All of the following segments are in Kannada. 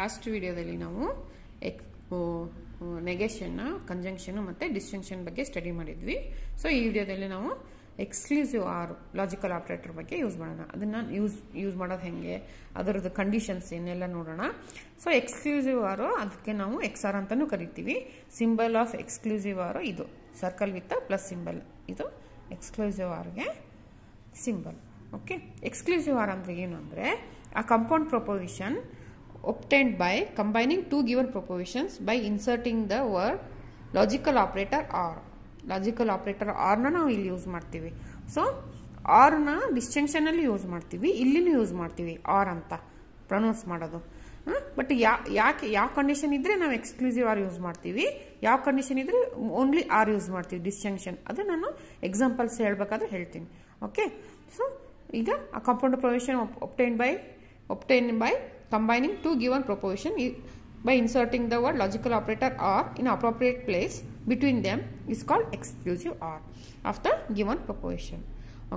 ಲಾಸ್ಟ್ ವಿಡಿಯೋದಲ್ಲಿ ನಾವು ನೆಗೇಷನ್, ಕಂಜಂಕ್ಷನ್ ಮತ್ತು ಡಿಸ್ಟಿಂಕ್ಷನ್ ಬಗ್ಗೆ ಸ್ಟಡಿ ಮಾಡಿದ್ವಿ. ಸೊ ಈ ವಿಡಿಯೋದಲ್ಲಿ ನಾವು ಎಕ್ಸ್ಕ್ಲೂಸಿವ್ ಆರ್ ಲಾಜಿಕಲ್ ಆಪರೇಟರ್ ಬಗ್ಗೆ ಯೂಸ್ ಮಾಡೋಣ. ಅದನ್ನು ಯೂಸ್ ಮಾಡೋದು ಹೆಂಗೆ, ಅದರದ್ದು ಕಂಡೀಷನ್ಸ್ ಏನೆಲ್ಲ ನೋಡೋಣ. ಸೊ ಎಕ್ಸ್ಕ್ಲೂಸಿವ್ ಆರು ಅದಕ್ಕೆ ನಾವು XR ಅಂತಲೂ ಕರಿತೀವಿ. ಸಿಂಬಲ್ ಆಫ್ ಎಕ್ಸ್ಕ್ಲೂಸಿವ್ ಆರು ಇದು ಸರ್ಕಲ್ ವಿತ್ ಪ್ಲಸ್ ಸಿಂಬಲ್, ಇದು ಎಕ್ಸ್ಕ್ಲೂಸಿವ್ ಆರ್ಗೆ ಸಿಂಬಲ್. ಓಕೆ, ಎಕ್ಸ್ಕ್ಲೂಸಿವ್ ಆರ್ ಅಂದರೆ ಏನು ಅಂದರೆ ಆ compound proposition obtained by combining two given propositions by inserting the word logical operator or. Logical operator ಆರ್ನ ನಾವು ಇಲ್ಲಿ ಯೂಸ್ ಮಾಡ್ತೀವಿ. ಸೊ ಆರ್ನ ಡಿಸ್ಟಿಂಕ್ಷನಲ್ಲಿ ಯೂಸ್ ಮಾಡ್ತೀವಿ, ಇಲ್ಲಿನೂ ಯೂಸ್ ಮಾಡ್ತೀವಿ ಆರ್ ಅಂತ ಪ್ರೊನೌನ್ಸ್ ಮಾಡೋದು. ಬಟ್ ಯಾಕೆ ಯಾವ ಕಂಡೀಷನ್ ಇದ್ರೆ ನಾವು ಎಕ್ಸ್ಕ್ಲೂಸಿವ್ ಆರ್ ಯೂಸ್ ಮಾಡ್ತೀವಿ, ಯಾವ ಕಂಡೀಷನ್ ಇದ್ರೆ ಓನ್ಲಿ ಆರ್ ಯೂಸ್ ಮಾಡ್ತೀವಿ ಡಿಸ್ಟಿಂಕ್ಷನ್, ಅದು ನಾನು ಎಕ್ಸಾಂಪಲ್ಸ್ ಹೇಳ್ಬೇಕಾದ್ರೆ ಹೇಳ್ತೀನಿ. ಓಕೆ, ಸೊ ಈಗ ಆ compound ಪ್ರೊಪೊಸಿಷನ್ obtained by combining two given proposition by inserting the word logical operator or in appropriate place between them is called exclusive or of the given proposition.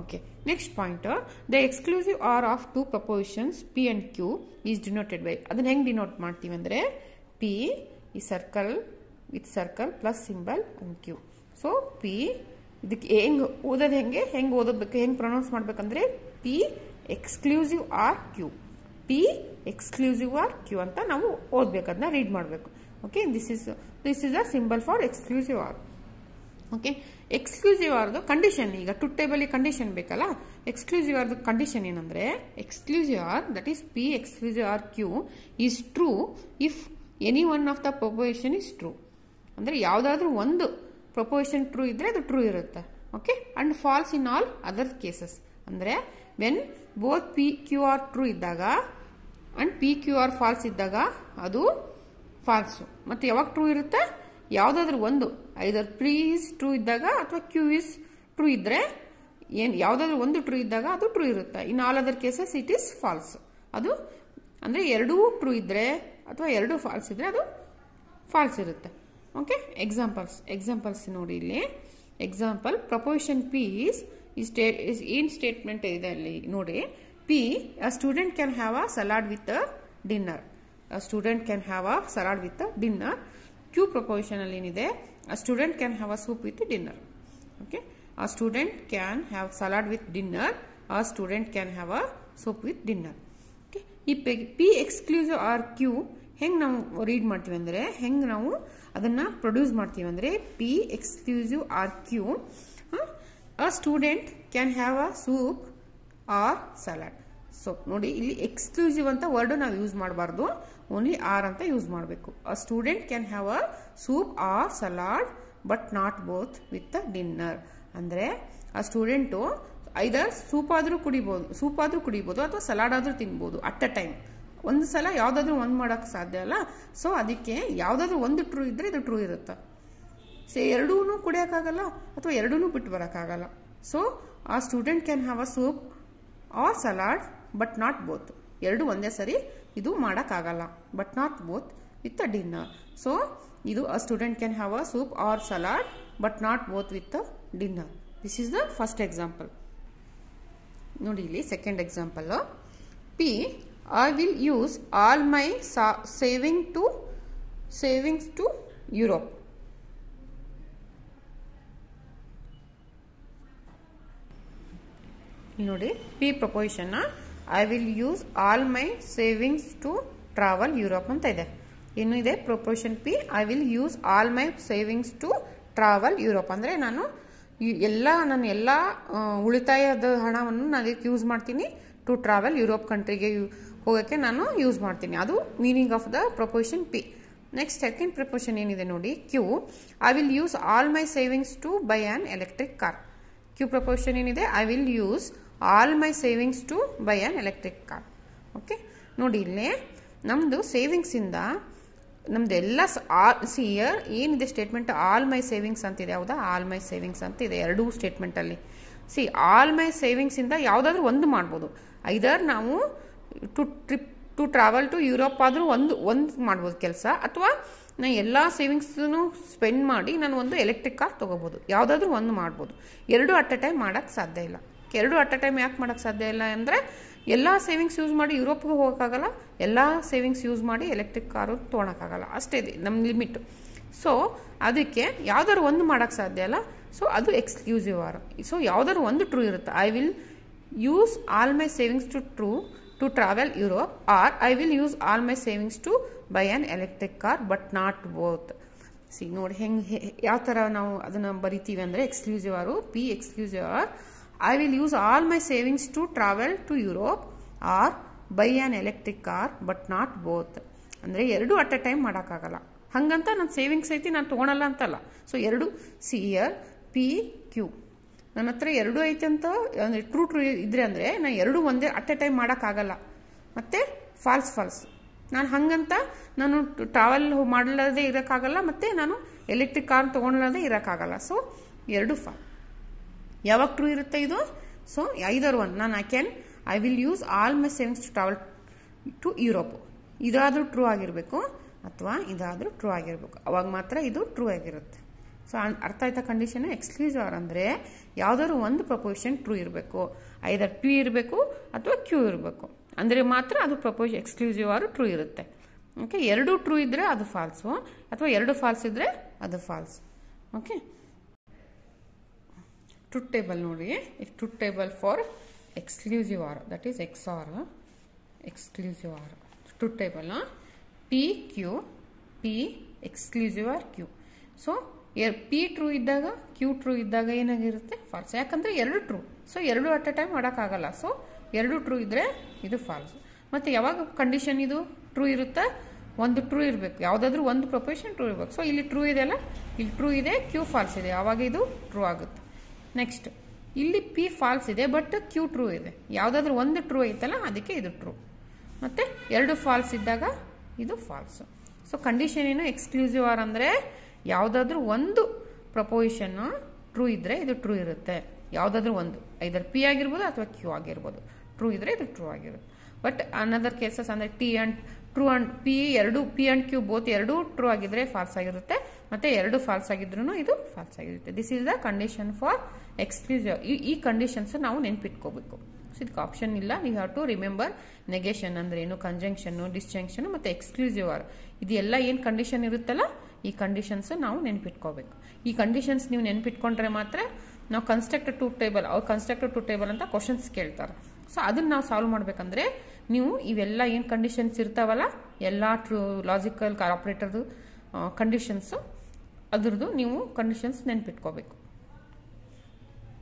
Okay, next pointer, the exclusive or of two propositions P and Q is denoted by. ಅದನ್ನ ಹೆಂಗೆ ಡಿನೋಟ್ ಮಾಡ್ತೀವಿ ಅಂದರೆ P ಈ circle with circle plus symbol and Q. So P ಇದಕ್ಕೆ ಹೆಂಗೆ ಓದೋದು, ಹೆಂಗೆ ಓದೋದಕ್ಕೆ ಹೆಂಗೆ ಪ್ರೊನೌನ್ಸ್ ಮಾಡ್ಬೇಕಂದ್ರೆ P exclusive or Q, P exclusive or Q ಅಂತ ನಾವು ಓದಬೇಕು, ಅದನ್ನ ರೀಡ್ ಮಾಡಬೇಕು. Okay, this is a symbol for exclusive or. Okay, exclusive ಆರ್ದು ಕಂಡೀಷನ್, ಈಗ ಟು ಟೇಬಲ್ ಕಂಡೀಷನ್ ಬೇಕಲ್ಲ, ಎಕ್ಸ್ಕ್ಲೂಸಿವ್ ಆರ್ದು ಕಂಡೀಷನ್ ಏನಂದ್ರೆ exclusive or that is P exclusive or Q is true if any one of the proposition is true. ಅಂದ್ರೆ ಯಾವುದಾದ್ರೂ ಒಂದು ಪ್ರೊಪೊಸಿಷನ್ ಟ್ರೂ ಇದ್ರೆ ಅದು ಟ್ರೂ ಇರುತ್ತೆ. Okay, and false in all other cases. ಅಂದ್ರೆ when both P Q are true ಇದ್ದಾಗ and P Q are false ಇದ್ದಾಗ ಅದು ಫಾಲ್ಸು. ಮತ್ತೆ ಯಾವಾಗ ಟ್ರೂ ಇರುತ್ತೆ, ಯಾವುದಾದ್ರೂ ಒಂದು ಐದರ್ P ಇಸ್ ಟ್ರೂ ಇದ್ದಾಗ ಅಥವಾ Q ಇಸ್ ಟ್ರೂ ಇದ್ರೆ ಯಾವುದಾದ್ರೂ ಒಂದು ಟ್ರೂ ಇದ್ದಾಗ ಅದು ಟ್ರೂ ಇರುತ್ತೆ. In all other cases it is false. ಅದು ಅಂದ್ರೆ ಎರಡೂ ಟ್ರೂ ಇದ್ರೆ ಅಥವಾ ಎರಡೂ ಫಾಲ್ಸ್ ಇದ್ರೆ ಅದು ಫಾಲ್ಸ್ ಇರುತ್ತೆ. ಓಕೆ, ಎಕ್ಸಾಂಪಲ್ಸ್ ನೋಡಿ ಇಲ್ಲಿ. ಎಕ್ಸಾಂಪಲ್ ಪ್ರೊಪೊಸಿಷನ್ P ಏನ್ ಸ್ಟೇಟ್ಮೆಂಟ್ ಇದೆ ಅಲ್ಲಿ ನೋಡಿ. P, a student can have a salad with a dinner. A student can have a salad with a dinner. Q proposition ಅಲ್ಲಿ ಏನಿದೆ, a student can have a soup with dinner. Okay, a student can have salad with dinner. A student can have a soup with dinner. Okay, ಈ P ಎಕ್ಸ್ಕ್ಲೂಸಿವ್ ಆರ್ Q ಹೆಂಗೆ ನಾವು ರೀಡ್ ಮಾಡ್ತೀವಿ ಅಂದರೆ, ಹೆಂಗೆ ನಾವು ಅದನ್ನ ಪ್ರೊಡ್ಯೂಸ್ ಮಾಡ್ತೀವಿ ಅಂದರೆ P exclusive or Q, a student can have a soup or salad. So ನೋಡಿ, ಇಲ್ಲಿ ಎಕ್ಸ್ಕ್ಲೂಸಿವ್ ಅಂತ ವರ್ಡ್ ನಾವು ಯೂಸ್ ಮಾಡಬಾರ್ದು, ಓನ್ಲಿ ಆರ್ ಅಂತ ಯೂಸ್ ಮಾಡಬೇಕು. A student can have a soup or salad but not both with a dinner. ಅಂದರೆ ಆ ಸ್ಟೂಡೆಂಟು ಐದರ್ ಸೂಪ್ ಆದರೂ ಕುಡಿಬೋದು ಅಥವಾ ಸಲಾಡ್ ಆದರೂ ತಿನ್ಬೋದು ಅಟ್ ಅ ಟೈಮ್. ಒಂದು ಸಲ ಯಾವುದಾದ್ರೂ ಒಂದು ಮಾಡೋಕ್ಕೆ ಸಾಧ್ಯ ಅಲ್ಲ. ಸೊ ಅದಕ್ಕೆ ಯಾವುದಾದ್ರೂ ಒಂದು ಟ್ರೂ ಇದ್ರೆ ಇದು ಟ್ರೂ ಇರುತ್ತೆ. ಎರಡೂ ಕುಡಿಯೋಕ್ಕಾಗಲ್ಲ ಅಥವಾ ಎರಡೂ ಬಿಟ್ಟು ಬರೋಕ್ಕಾಗಲ್ಲ. So a student can have a soup or salad but not both. ಎರಡು ಒಂದೇ ಸರಿ ಇದು ಮಾಡೋಕ್ಕಾಗಲ್ಲ, but not both with a dinner. So ಇದು a student can have a soup or salad but not both with a dinner. This is the first example. ನೋಡಿ ಇಲ್ಲಿ second example. P, I will use all my savings to Europe. ನೋಡಿ, P proposition I will use all my savings to travel Europe ಅಂತ ಇದೆ. ಏನು ಇದೆ proposition P, I will use all my savings to travel Europe. ಅಂದರೆ ನಾನು ನನ್ನ ಎಲ್ಲ ಉಳಿತಾಯದ ಹಣವನ್ನು ನಾನು ಇದಕ್ಕೆ ಯೂಸ್ ಮಾಡ್ತೀನಿ ಟು ಟ್ರಾವೆಲ್ ಯುರೋಪ್ ಕಂಟ್ರಿಗೆ ಹೋಗೋಕ್ಕೆ ನಾನು ಯೂಸ್ ಮಾಡ್ತೀನಿ. ಅದು meaning of the proposition P. Next second proposition ಏನಿದೆ ನೋಡಿ, Q, I will use all my savings to buy an electric car. Q proposition ಏನಿದೆ, I will use all my savings to buy an electric car. Okay, ನೋಡಿ ಇಲ್ಲಿ ನಮ್ಮದು ಸೇವಿಂಗ್ಸಿಂದ ನಮ್ದು ಎಲ್ಲ ಇಯರ್ ಏನಿದೆ ಸ್ಟೇಟ್ಮೆಂಟ್ ಆಲ್ ಮೈ ಸೇವಿಂಗ್ಸ್ ಅಂತಿದೆ. ಹೌದಾ, ಆಲ್ ಮೈ ಸೇವಿಂಗ್ಸ್ ಅಂತ ಇದೆ ಎರಡೂ ಸ್ಟೇಟ್ಮೆಂಟಲ್ಲಿ. ಆಲ್ ಮೈ ಸೇವಿಂಗ್ಸಿಂದ ಯಾವುದಾದ್ರೂ ಒಂದು ಮಾಡ್ಬೋದು. ಐದರ್ ನಾವು ಟು ಟ್ರಾವೆಲ್ ಟು ಯುರೋಪ್ ಆದರೂ ಒಂದು ಮಾಡ್ಬೋದು ಕೆಲಸ, ಅಥವಾ ನಾನು ಎಲ್ಲ ಸೇವಿಂಗ್ಸನ್ನು ಸ್ಪೆಂಡ್ ಮಾಡಿ ನಾನು ಒಂದು ಎಲೆಕ್ಟ್ರಿಕ್ ಕಾರ್ ತೊಗೋಬೋದು. ಯಾವುದಾದ್ರೂ ಒಂದು ಮಾಡ್ಬೋದು. ಎರಡು ಅಟ್ ಅ ಟೈಮ್ ಮಾಡೋಕ್ಕೆ ಸಾಧ್ಯ ಇಲ್ಲ. ಎರಡು ಅಟ್ ಅ ಟೈಮ್ ಯಾಕೆ ಮಾಡೋಕ್ಕೆ ಸಾಧ್ಯ ಇಲ್ಲ ಅಂದರೆ ಎಲ್ಲ ಸೇವಿಂಗ್ಸ್ ಯೂಸ್ ಮಾಡಿ ಯುರೋಪ್ಗೆ ಹೋಗೋಕ್ಕಾಗಲ್ಲ, ಎಲ್ಲ ಸೇವಿಂಗ್ಸ್ ಯೂಸ್ ಮಾಡಿ ಎಲೆಕ್ಟ್ರಿಕ್ ಕಾರು ತೊಗೊಳಕ್ಕಾಗಲ್ಲ, ಅಷ್ಟೇ ಇದೆ ನಮ್ಮ ಲಿಮಿಟ್. ಸೊ ಅದಕ್ಕೆ ಯಾವ್ದಾದ್ರು ಒಂದು ಮಾಡೋಕ್ಕೆ ಸಾಧ್ಯ ಅಲ್ಲ. ಸೊ ಅದು ಎಕ್ಸ್ಕ್ಲೂಸಿವ್ ಆರ್. ಸೊ ಯಾವ್ದಾದ್ರು ಒಂದು ಟ್ರೂ ಇರುತ್ತೆ. I will use all my savings to travel Europe, or I will use all my savings to buy an electric car but not both. ಸಿ ನೋಡಿ ಹೆಂಗೆ ಯಾವ ಥರ ನಾವು ಅದನ್ನು ಬರಿತೀವಿ ಅಂದರೆ exclusive or, P exclusive or. I will use all my savings to travel to Europe or buy an electric car but not both. ಅಂದರೆ ಎರಡು ಅಟ್ ಎ ಟೈಮ್ ಮಾಡೋಕ್ಕಾಗಲ್ಲ. ಹಂಗಂತ ನನ್ನ ಸೇವಿಂಗ್ಸ್ ಐತಿ ನಾನು ತೊಗೊಳಲ್ಲ ಅಂತಲ್ಲ. ಸೊ ಎರಡು ಸಿ ಇಯರ್ ಪಿ ಕ್ಯೂ ನನ್ನ ಹತ್ರ ಎರಡು ಐತೆ ಅಂತ ಅಂದರೆ ಟ್ರೂ ಇದ್ರೆ ಅಂದರೆ ನಾನು ಎರಡು ಒಂದೇ ಅಟ್ ಎ ಟೈಮ್ ಮಾಡೋಕ್ಕಾಗಲ್ಲ. ಮತ್ತು ಫಾಲ್ಸ್ ನಾನು ಹಂಗಂತ ನಾನು ಟ್ರಾವೆಲ್ ಮಾಡಲಾರದೆ ಇರೋಕ್ಕಾಗಲ್ಲ, ಮತ್ತು ನಾನು ಎಲೆಕ್ಟ್ರಿಕ್ ಕಾರ್ ತೊಗೊಳ್ಳದೆ ಇರೋಕ್ಕಾಗಲ್ಲ. ಸೊ ಎರಡು ಯಾವಾಗ ಟ್ರೂ ಇರುತ್ತೆ ಇದು? So either one. ನಾನು I will use all my savings to travel to Europe. ಇದಾದರೂ ಟ್ರೂ ಆಗಿರಬೇಕು ಅಥವಾ ಇದಾದರೂ ಟ್ರೂ ಆಗಿರಬೇಕು, ಅವಾಗ ಮಾತ್ರ ಇದು ಟ್ರೂ ಆಗಿರುತ್ತೆ. ಸೊ ಅರ್ಥ ಆಯ್ತಾ ಕಂಡೀಷನ್? ಎಕ್ಸ್ಕ್ಲೂಸಿವ್ ಆರ್ ಅಂದರೆ ಯಾವುದಾದ್ರು ಒಂದು ಪ್ರಪೋಸಿಷನ್ ಟ್ರೂ ಇರಬೇಕು, ಐದರ್ ಪಿ ಇರಬೇಕು ಅಥವಾ ಕ್ಯೂ ಇರಬೇಕು, ಅಂದರೆ ಮಾತ್ರ ಅದು ಪ್ರಪೋಸ್ ಎಕ್ಸ್ಕ್ಲೂಸಿವ್ ಆರ್ ಟ್ರೂ ಇರುತ್ತೆ. ಓಕೆ, ಎರಡು ಟ್ರೂ ಇದ್ದರೆ ಅದು ಫಾಲ್ಸು, ಅಥವಾ ಎರಡು ಫಾಲ್ಸ್ ಇದ್ದರೆ ಅದು ಫಾಲ್ಸ್. ಓಕೆ, ಟ್ರೂತ್ ಟೇಬಲ್ ನೋಡಿ. Truth table for exclusive or, that is X or exclusive or. Truth table P Q, P exclusive or Q. So P true ಇದ್ದಾಗ ಕ್ಯೂ ಟ್ರೂ ಇದ್ದಾಗ ಏನಾಗಿರುತ್ತೆ? ಫಾಲ್ಸ್. ಯಾಕಂದರೆ ಎರಡು ಟ್ರೂ. ಸೊ ಎರಡು ಅಟ್ ಎ ಟೈಮ್ ಮಾಡೋಕ್ಕಾಗಲ್ಲ. ಸೊ ಎರಡು ಟ್ರೂ ಇದ್ದರೆ ಇದು ಫಾಲ್ಸ್. ಮತ್ತು ಯಾವಾಗ ಕಂಡೀಷನ್ ಇದು ಟ್ರೂ ಇರುತ್ತೆ? ಒಂದು ಟ್ರೂ ಇರಬೇಕು, ಯಾವುದಾದ್ರೂ ಒಂದು ಪ್ರೊಪೋಸಿಷನ್ ಟ್ರೂ ಇರಬೇಕು. ಸೊ ಇಲ್ಲಿ ಟ್ರೂ ಇದೆ ಅಲ್ಲ, ಇಲ್ಲಿ ಟ್ರೂ ಇದೆ, ಕ್ಯೂ ಫಾಲ್ಸ್ ಇದೆ, ಆವಾಗ ಇದು ಟ್ರೂ ಆಗುತ್ತೆ. ನೆಕ್ಸ್ಟ್ ಇಲ್ಲಿ ಪಿ ಫಾಲ್ಸ್ ಇದೆ ಬಟ್ ಕ್ಯೂ ಟ್ರೂ ಇದೆ, ಯಾವುದಾದ್ರೂ ಒಂದು ಟ್ರೂ ಐತಲ್ಲ ಅದಕ್ಕೆ ಇದು ಟ್ರೂ. ಮತ್ತು ಎರಡು ಫಾಲ್ಸ್ ಇದ್ದಾಗ ಇದು ಫಾಲ್ಸು. ಸೊ ಕಂಡೀಷನ್ ಏನು? ಎಕ್ಸ್ಕ್ಲೂಸಿವ್ ಆರ್ ಅಂದರೆ ಯಾವುದಾದ್ರೂ ಒಂದು ಪ್ರಪೋಸಿಷನ್ನು ಟ್ರೂ ಇದ್ದರೆ ಇದು ಟ್ರೂ ಇರುತ್ತೆ. ಯಾವುದಾದ್ರೂ ಒಂದು, ಐದರ್ ಪಿ ಆಗಿರ್ಬೋದು ಅಥವಾ ಕ್ಯೂ ಆಗಿರ್ಬೋದು, ಟ್ರೂ ಇದ್ದರೆ ಇದು ಟ್ರೂ ಆಗಿರುತ್ತೆ. ಬಟ್ ಅನದರ್ ಕೇಸಸ್ ಅಂದರೆ T and true and P ಎರಡು, ಪಿ ಆ್ಯಂಡ್ ಕ್ಯೂ ಬೋತ್ ಎರಡೂ ಟ್ರೂ ಆಗಿದ್ರೆ ಫಾಲ್ಸ್ ಆಗಿರುತ್ತೆ, ಮತ್ತು ಎರಡು ಫಾಲ್ಸ್ ಆಗಿದ್ರೂ ಇದು ಫಾಲ್ಸ್ ಆಗಿರುತ್ತೆ. This is the condition for exclusive. ಈ ಕಂಡೀಷನ್ಸ್ ನಾವು ನೆನ್ಪಿಟ್ಕೋಬೇಕು. ಸೊ ಇದಕ್ಕೆ ಆಪ್ಷನ್ ಇಲ್ಲ. ನೀವು ಹ್ಯಾವ್ ಟು ರಿಮೆಂಬರ್ ನೆಗೆಷನ್ ಅಂದ್ರೆ ಏನು, ಕಂಜಂಕ್ಷನ್ನು, ಡಿಸ್ಜಂಕ್ಷನ್ ಮತ್ತು ಎಕ್ಸ್ಕ್ಲೂಸಿವ್ ಆರ್, ಇದೆಲ್ಲ ಏನು ಕಂಡೀಷನ್ ಇರುತ್ತಲ್ಲ ಈ ಕಂಡೀಷನ್ಸ್ ನಾವು ನೆನ್ಪಿಟ್ಕೋಬೇಕು. ಈ ಕಂಡೀಷನ್ಸ್ ನೀವು ನೆನ್ಪಿಟ್ಕೊಂಡ್ರೆ ಮಾತ್ರ ನಾವು ಕನ್ಸ್ಟ್ರಕ್ಟೆಡ್ ಟ್ರೂತ್ ಟೇಬಲ್, ಅವ್ರು ಕನ್ಸ್ಟ್ರಕ್ಟೆಡ್ ಟ್ರೂತ್ ಟೇಬಲ್ ಅಂತ ಕ್ವಶನ್ಸ್ ಕೇಳ್ತಾರೆ. ಸೊ ಅದನ್ನ ನಾವು ಸಾಲ್ವ್ ಮಾಡ್ಬೇಕಂದ್ರೆ ನೀವು ಇವೆಲ್ಲ ಏನು ಕಂಡೀಷನ್ಸ್ ಇರ್ತಾವಲ್ಲ ಎಲ್ಲ ಟ್ರೂ ಲಾಜಿಕಲ್ ಆಪರೇಟರ್ದು ಕಂಡೀಷನ್ಸು ಅದ್ರದ್ದು ನೀವು ಕಂಡೀಷನ್ಸ್ ನೆನ್ಪಿಟ್ಕೋಬೇಕು.